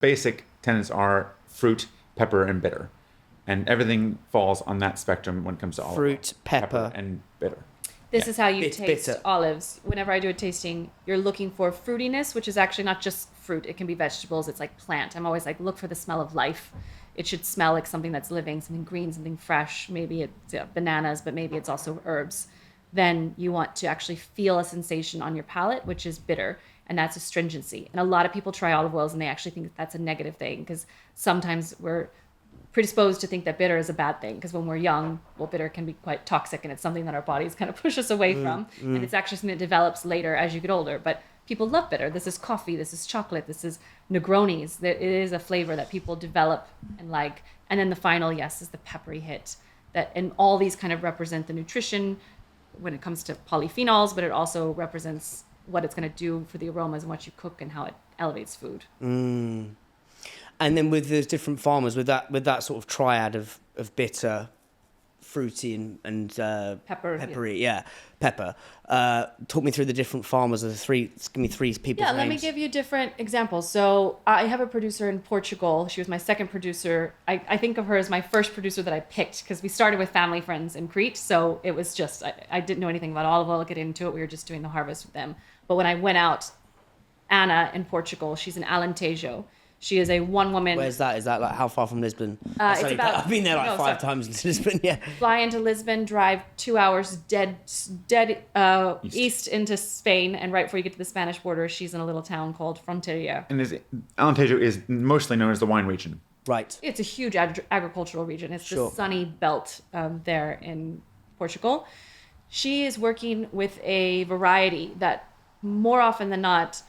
basic tenets are fruit, pepper, and bitter. And everything falls on that spectrum when it comes to olive oil. Fruit, pepper. And bitter. This is how you taste bitter. olives. Whenever I do a tasting, you're looking for fruitiness, which is actually not just fruit. It can be vegetables. It's like plant. I'm always like, look for the smell of life. It should smell like something that's living, something green, something fresh. Maybe it's bananas, but maybe it's also herbs. Then you want to actually feel a sensation on your palate, which is bitter, and that's astringency. And a lot of people try olive oils and they actually think that that's a negative thing, because sometimes we're predisposed to think that bitter is a bad thing, because when we're young, well, bitter can be quite toxic and it's something that our bodies kind of push us away from. And it's actually something that develops later as you get older. But people love bitter. This is coffee, this is chocolate, this is negronis. It is a flavor that people develop and like. And then the final, yes, is the peppery hit. That, and all these kind of represent the nutrition when it comes to polyphenols, but it also represents what it's going to do for the aromas and what you cook and how it elevates food. And then with the different farmers, with that sort of triad of bitter, fruity, and peppery, pepper. Talk me through the different farmers of the three. Give me three people's names. Let me give you different examples. So I have a producer in Portugal. She was my second producer. I think of her as my first producer that I picked, because we started with family friends in Crete. So it was just, I didn't know anything about olive oil, get into it. We were just doing the harvest with them. But when I went out, Anna in Portugal, she's in Alentejo. She is a one-woman. Where's that? Is that like how far from Lisbon? It's about, I've been there five times to Lisbon. Yeah. Fly into Lisbon, drive 2 hours dead east into Spain, and right before you get to the Spanish border, she's in a little town called Fronteria. And Alentejo is mostly known as the wine region. Right. It's a huge agricultural region. It's the sunny belt there in Portugal. She is working with a variety that, more often than not,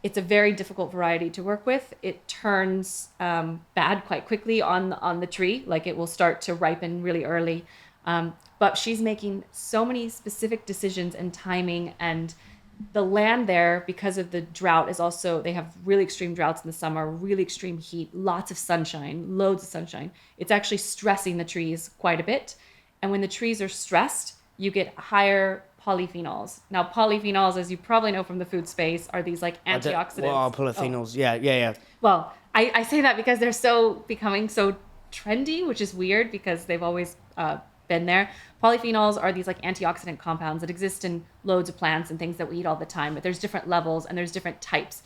it's a very difficult variety to work with. It turns bad quite quickly on the tree. Like, it will start to ripen really early. But she's making so many specific decisions and timing, and the land there, because of the drought, is also, they have really extreme droughts in the summer, really extreme heat, lots of sunshine, loads of sunshine. It's actually stressing the trees quite a bit. And when the trees are stressed, you get higher polyphenols. Now, polyphenols, as you probably know from the food space, are these like antioxidants. Well, polyphenols, yeah. Well, I say that because they're becoming so trendy, which is weird because they've always been there. Polyphenols are these like antioxidant compounds that exist in loads of plants and things that we eat all the time, but there's different levels and there's different types.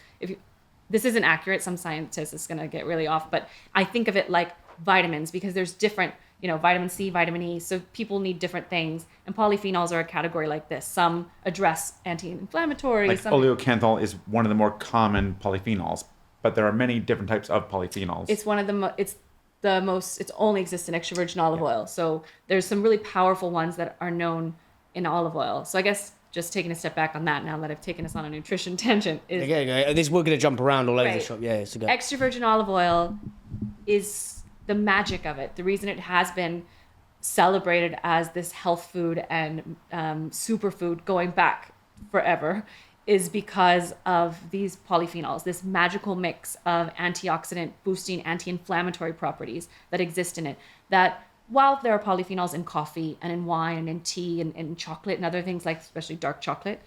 This isn't accurate, some scientists is going to get really off, but I think of it like vitamins, because there's different, vitamin C, vitamin E, so people need different things, and polyphenols are a category like this. Some address anti-inflammatory. Like oleocanthal is one of the more common polyphenols, but there are many different types of polyphenols. It's one of the it's only exists in extra virgin olive oil. So there's some really powerful ones that are known in olive oil. So I guess just taking a step back on that, now that I've taken us on a nutrition tangent, is we're going to jump around all over the shop. Yeah, it's a good. Extra virgin olive oil is the magic of it. The reason it has been celebrated as this health food and superfood going back forever is because of these polyphenols, this magical mix of antioxidant boosting, anti-inflammatory properties that exist in it. That while there are polyphenols in coffee and in wine and in tea and in chocolate and other things, like especially dark chocolate,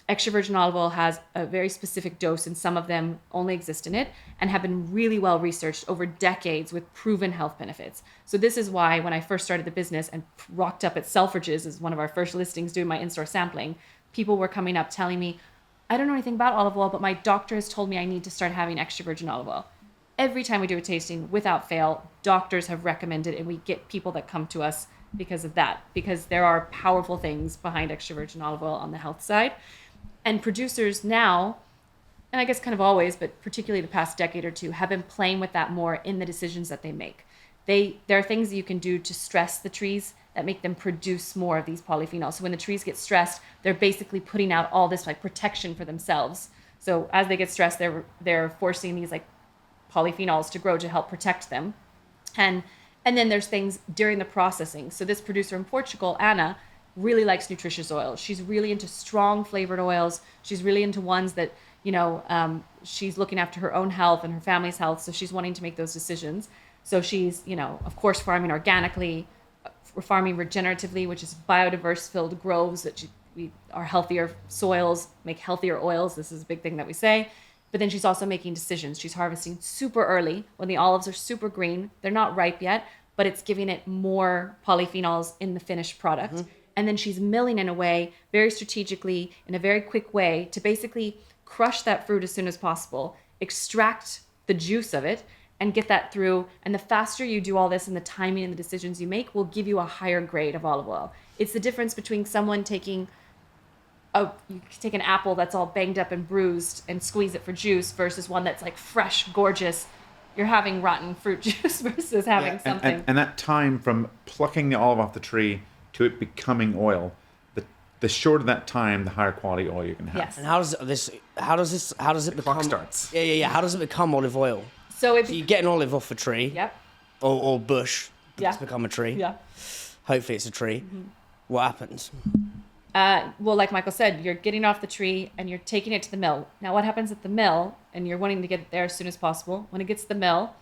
extra virgin olive oil has a very specific dose, and some of them only exist in it and have been really well researched over decades with proven health benefits. So this is why when I first started the business and rocked up at Selfridges as one of our first listings doing my in-store sampling, people were coming up telling me, I don't know anything about olive oil, but my doctor has told me I need to start having extra virgin olive oil. Every time we do a tasting, without fail, doctors have recommended, and we get people that come to us because of that, because there are powerful things behind extra virgin olive oil on the health side. And producers now, and I guess kind of always, but particularly the past decade or two, have been playing with that more in the decisions that they make. There are things that you can do to stress the trees that make them produce more of these polyphenols. So when the trees get stressed, they're basically putting out all this like protection for themselves. So as they get stressed, they're forcing these like polyphenols to grow to help protect them. And then there's things during the processing. So this producer in Portugal, Anna, really likes nutritious oils. She's really into strong flavored oils. She's really into ones that, she's looking after her own health and her family's health. So she's wanting to make those decisions. So she's, of course, farming organically, we're farming regeneratively, which is biodiverse filled groves that are healthier soils, make healthier oils. This is a big thing that we say. But then she's also making decisions. She's harvesting super early when the olives are super green. They're not ripe yet, but it's giving it more polyphenols in the finished product. And then she's milling in a way, very strategically, in a very quick way, to basically crush that fruit as soon as possible, extract the juice of it, and get that through. And the faster you do all this and the timing and the decisions you make will give you a higher grade of olive oil. It's the difference between someone taking you take an apple that's all banged up and bruised and squeeze it for juice versus one that's like fresh, gorgeous. You're having rotten fruit juice versus having something. And that time from plucking the olive off the tree to it becoming oil, the shorter that time, the higher quality oil you can have. Yes. And how does it become? Clock starts. Yeah. How does it become olive oil? So you get an olive off a tree. Yep. Or bush. Yeah. It's become a tree. Yeah. Hopefully it's a tree. What happens? Well, like Michael said, you're getting off the tree and you're taking it to the mill. Now, what happens at the mill, and you're wanting to get it there as soon as possible, when it gets to the mill,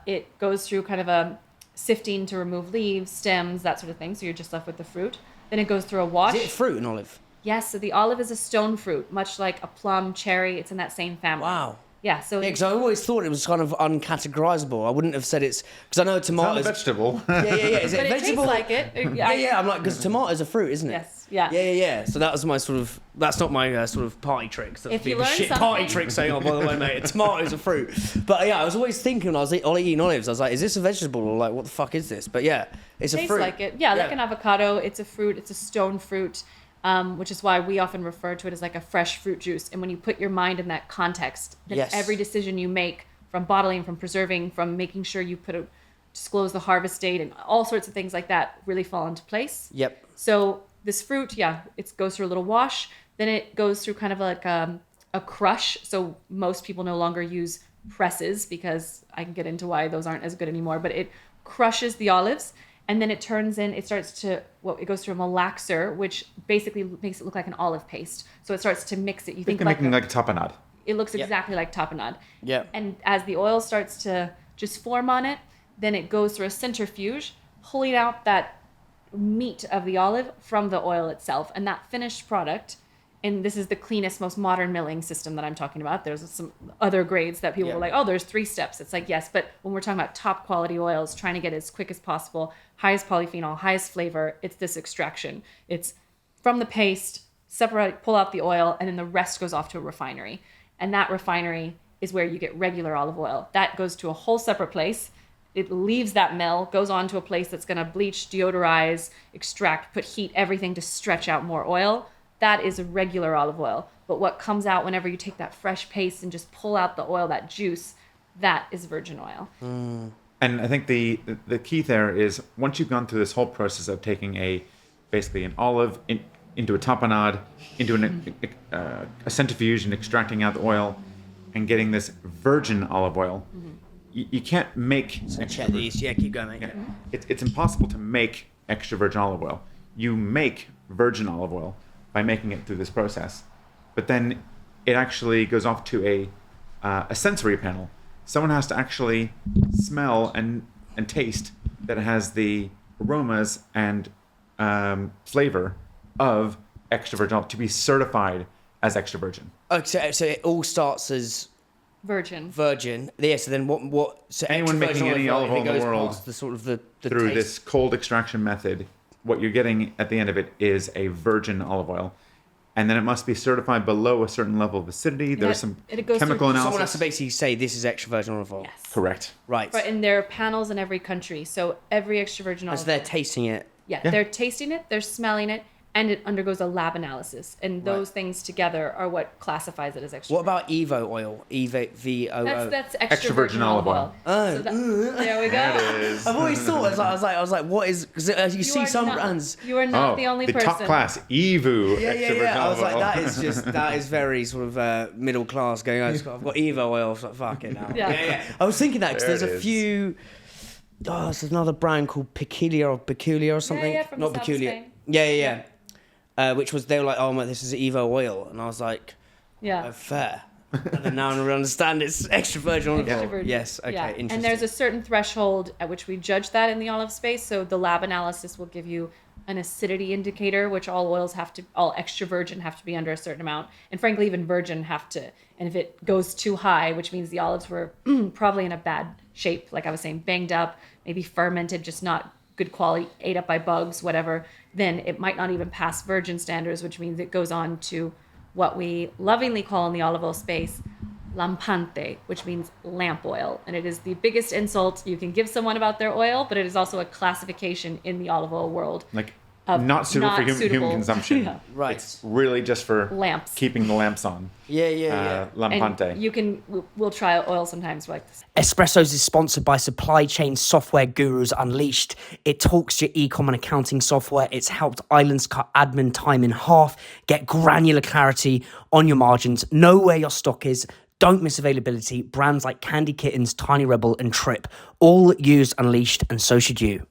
it goes through kind of a sifting to remove leaves, stems, that sort of thing. So you're just left with the fruit. Then it goes through a wash. Is it fruit, an olive? Yes, so the olive is a stone fruit, much like a plum, cherry. It's in that same family. Wow. Yeah, so... Yeah, because I always thought it was kind of uncategorizable. I wouldn't have said it's... Because I know It's not tomatoes... a vegetable. Yeah. Is it but it vegetable? tastes like it. Yeah. I'm like, because tomatoes are fruit, isn't it? Yes, yeah. Yeah. So that was my sort of... That's not my sort of party trick. That's If you being a learn shit something- party trick saying, oh, by the way, mate, tomatoes are fruit. But yeah, I was always thinking when I was eating olives, I was like, is this a vegetable? Or like, what the fuck is this? But yeah, it's a Tastes fruit. like it. Yeah, like an avocado. It's a fruit. It's a stone fruit, which is why we often refer to it as like a fresh fruit juice. And when you put your mind in that context, then Yes. every decision you make, from bottling, from preserving, from making sure you disclose the harvest date and all sorts of things like that really fall into place. Yep. So this fruit, it goes through a little wash. Then it goes through kind of like a crush. So most people no longer use presses because I can get into why those aren't as good anymore. But it crushes the olives. And then it goes through a malaxer, which basically makes it look like an olive paste. So it starts to mix it. You think Making like a tapenade. it looks exactly like tapenade. Yeah. And as the oil starts to just form on it, then it goes through a centrifuge, pulling out that meat of the olive from the oil itself. And that finished product, and this is the cleanest, most modern milling system that I'm talking about. There's some other grades that people were like, oh, there's 3 steps. It's like, yes, but when we're talking about top quality oils, trying to get as quick as possible, highest polyphenol, highest flavor, it's this extraction. It's from the paste, separate, pull out the oil, and then the rest goes off to a refinery. And that refinery is where you get regular olive oil. That goes to a whole separate place. It leaves that mill, goes on to a place that's going to bleach, deodorize, extract, put heat, everything to stretch out more oil. That is a regular olive oil. But what comes out whenever you take that fresh paste and just pull out the oil, that juice, that is virgin oil. And I think the key there is once you've gone through this whole process of taking basically an olive into a tapenade, into a centrifuge and extracting out the oil and getting this virgin olive oil, you can't make Check these. Yeah, keep going, mate. Yeah. It's impossible to make extra virgin olive oil. You make virgin olive oil by making it through this process. But then it actually goes off to a sensory panel. Someone has to actually smell and taste that it has the aromas and flavor of extra virgin olive to be certified as extra virgin. Okay, so it all starts as Virgin. Yeah, so then what so Anyone extra making virgin any oil, olive if oil it in the goes world past the sort of the through taste. this cold extraction method, what you're getting at the end of it is a virgin olive oil. And then it must be certified below a certain level of acidity. There's some it goes chemical through- analysis. Someone has to basically say this is extra virgin olive oil. Yes. Correct. Right. Right, and there are panels in every country. So every extra virgin olive As they're tasting it. Yeah, Yeah. they're tasting it, they're smelling it, and it undergoes a lab analysis. And those things together are what classifies it as extra. What about EVOO oil? EVOO. That's extra virgin virgin olive olive oil. oil. Oh. So there we go. There it is. I've always thought I was like, what is? Because you see are some not- brands. You are not the only person. top class EVOO extra virgin I was olive like, oil. that is very sort of middle class going. I've got EVOO oil. So fuck it now. Yeah. I was thinking that because There there's it a is. few. Oh, there's another brand called Peculiar or something. Yeah, from Not the south of Peculiar. Spain. Yeah. Which was they were like, oh man, this is EVOO oil, and I was like, Yeah. oh, fair. And then now I understand it's extra virgin olive Extra oil. virgin. Yes. Okay. Yeah. Interesting. And there's a certain threshold at which we judge that in the olive space. So the lab analysis will give you an acidity indicator, which all extra virgin have to be under a certain amount. And frankly, even virgin have to. And if it goes too high, which means the olives were probably in a bad shape, like I was saying, banged up, maybe fermented, just not good quality, ate up by bugs, whatever, then it might not even pass virgin standards, which means it goes on to what we lovingly call in the olive oil space lampante, which means lamp oil. And it is the biggest insult you can give someone about their oil, but it is also a classification in the olive oil world. Like not suitable for human consumption. Yeah. Right. It's really just for lamps, keeping the lamps on. Yeah. Lampante. And we'll try oil sometimes like this. Espressos is sponsored by supply chain software gurus Unleashed. It talks to your e-com and accounting software. It's helped islands cut admin time in half, get granular clarity on your margins, know where your stock is, don't miss availability. Brands like Candy Kittens, Tiny Rebel and Trip all use Unleashed, and so should you.